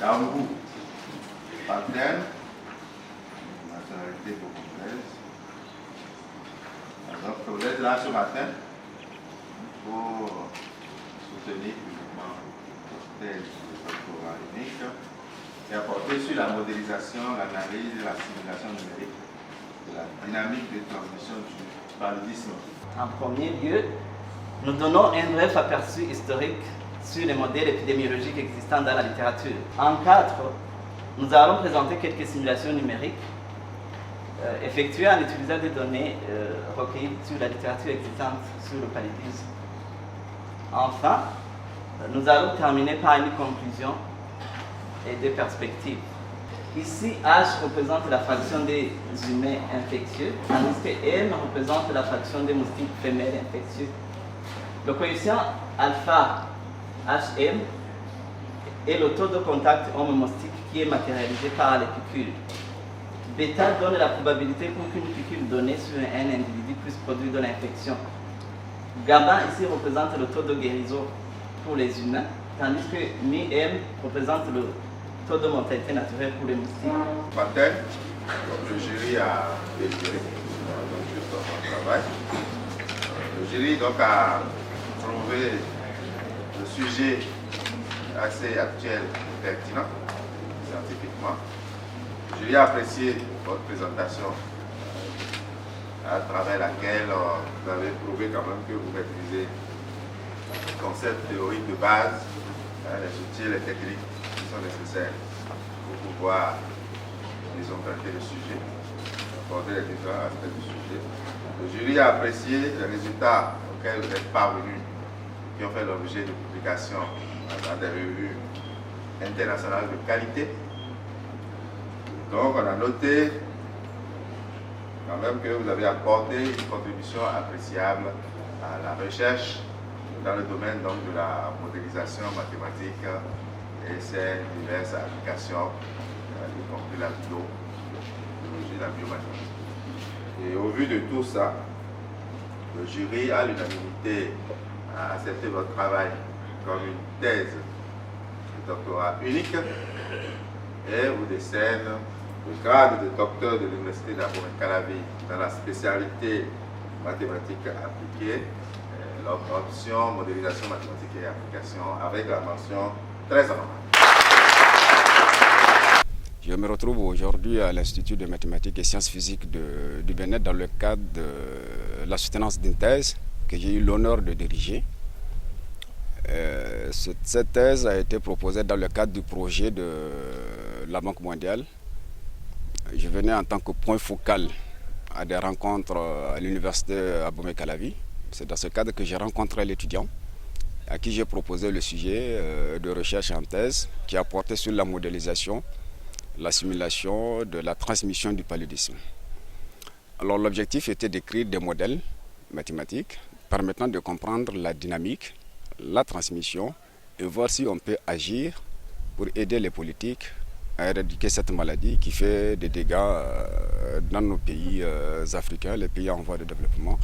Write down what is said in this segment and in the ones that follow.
Kaougou, Patel, nationalité burundaise. Donc vous êtes là ce matin pour soutenir publiquement le thèse de doctorat unique et apporter sur la modélisation, l'analyse et la simulation numérique de la dynamique de transmission du paludisme. En premier lieu, nous donnons un bref aperçu historique sur les modèles épidémiologiques existants dans la littérature. En 4, nous allons présenter quelques simulations numériques effectuées en utilisant des données recueillies sur la littérature existante sur le paludisme. Enfin, nous allons terminer par une conclusion et des perspectives. Ici, H représente la fraction des humains infectieux, tandis que M représente la fraction des moustiques femelles infectieux. Le coefficient alpha HM est le taux de contact homme-moustique qui est matérialisé par les piqûres. Bêta donne la probabilité pour qu'une piqûre donnée sur un individu puisse produire de l'infection. Gamma ici représente le taux de guérison pour les humains, tandis que mi-M représente le taux de mortalité naturelle pour les moustiques. Matin, le jury a délibéré juste son travail. Le jury donc a trouvé le sujet assez actuel et pertinent scientifiquement. Le jury a apprécié votre présentation à travers laquelle vous avez prouvé quand même que vous maîtrisez les concepts théoriques de base, les outils, les techniques qui sont nécessaires pour pouvoir, disons, traiter le sujet, aborder les différents aspects du sujet. Le jury a apprécié les résultats auxquels vous êtes parvenus, qui ont fait l'objet de publications dans des revues internationales de qualité. Donc, on a noté quand même que vous avez apporté une contribution appréciable à la recherche dans le domaine donc, de la modélisation mathématique et ses diverses applications, y compris la biologie, la biomathématique. Et au vu de tout ça, le jury, à l'unanimité, a accepté votre travail comme une thèse de doctorat unique et vous décerne le grade de docteur de l'Université d'Abomey-Calavi dans la spécialité mathématiques appliquées, l'option modélisation mathématique et application avec la mention très en avant. Je me retrouve aujourd'hui à l'Institut de mathématiques et sciences physiques du Bénin dans le cadre de la soutenance d'une thèse que j'ai eu l'honneur de diriger. Cette thèse a été proposée dans le cadre du projet de la Banque mondiale. Je venais en tant que point focal à des rencontres à l'université Abomey-Calavi. C'est dans ce cadre que j'ai rencontré l'étudiant à qui j'ai proposé le sujet de recherche en thèse qui a porté sur la modélisation, la simulation de la transmission du paludisme. Alors l'objectif était d'écrire des modèles mathématiques permettant de comprendre la dynamique, la transmission et voir si on peut agir pour aider les politiques à éradiquer cette maladie qui fait des dégâts dans nos pays africains, les pays en voie de développement,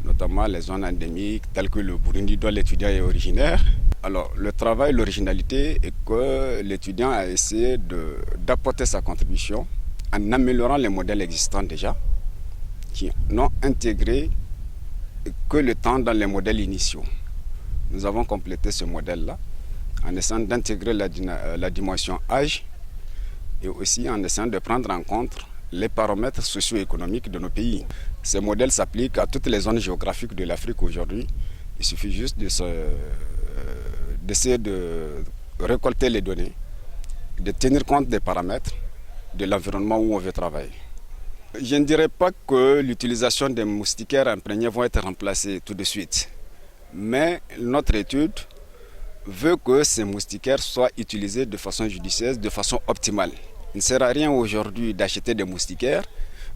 notamment les zones endémiques telles que le Burundi dont l'étudiant est originaire. Alors le travail, l'originalité est que l'étudiant a essayé d'apporter sa contribution en améliorant les modèles existants déjà, qui n'ont intégré que le temps dans les modèles initiaux. Nous avons complété ce modèle-là en essayant d'intégrer la dimension âge et aussi en essayant de prendre en compte les paramètres socio-économiques de nos pays. Ces modèles s'appliquent à toutes les zones géographiques de l'Afrique aujourd'hui. Il suffit juste d'essayer de récolter les données, de tenir compte des paramètres de l'environnement où on veut travailler. Je ne dirais pas que l'utilisation des moustiquaires imprégnés vont être remplacés tout de suite, mais notre étude veut que ces moustiquaires soient utilisés de façon judicieuse, de façon optimale. Il ne sert à rien aujourd'hui d'acheter des moustiquaires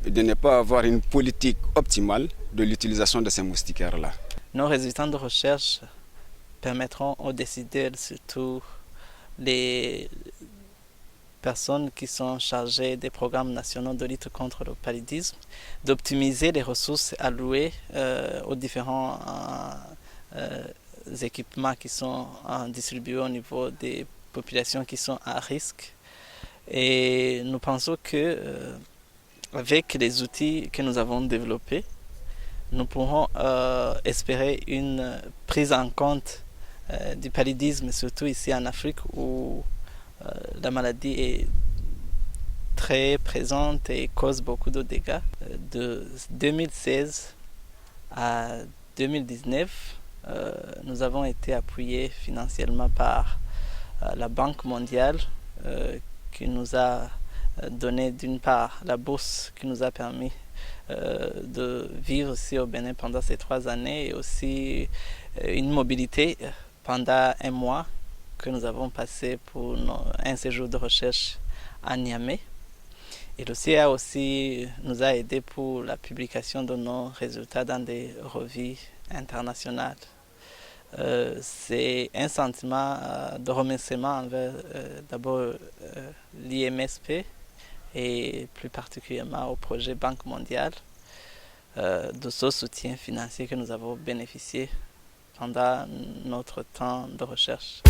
et de ne pas avoir une politique optimale de l'utilisation de ces moustiquaires-là. Nos résultats de recherche permettront aux décideurs, surtout les personnes qui sont chargées des programmes nationaux de lutte contre le paludisme, d'optimiser les ressources allouées aux différents équipements qui sont distribués au niveau des populations qui sont à risque. Et nous pensons que avec les outils que nous avons développés, nous pourrons espérer une prise en compte du paludisme, surtout ici en Afrique où la maladie est très présente et cause beaucoup de dégâts. De 2016 à 2019, nous avons été appuyés financièrement par la Banque mondiale qui nous a donné d'une part la bourse qui nous a permis de vivre aussi au Bénin pendant ces 3 années et aussi une mobilité pendant 1 mois que nous avons passé pour un séjour de recherche à Niamey. Et le CIA aussi nous a aidés pour la publication de nos résultats dans des revues internationales. C'est un sentiment de remerciement envers d'abord l'IMSP et plus particulièrement au projet Banque mondiale de ce soutien financier que nous avons bénéficié pendant notre temps de recherche.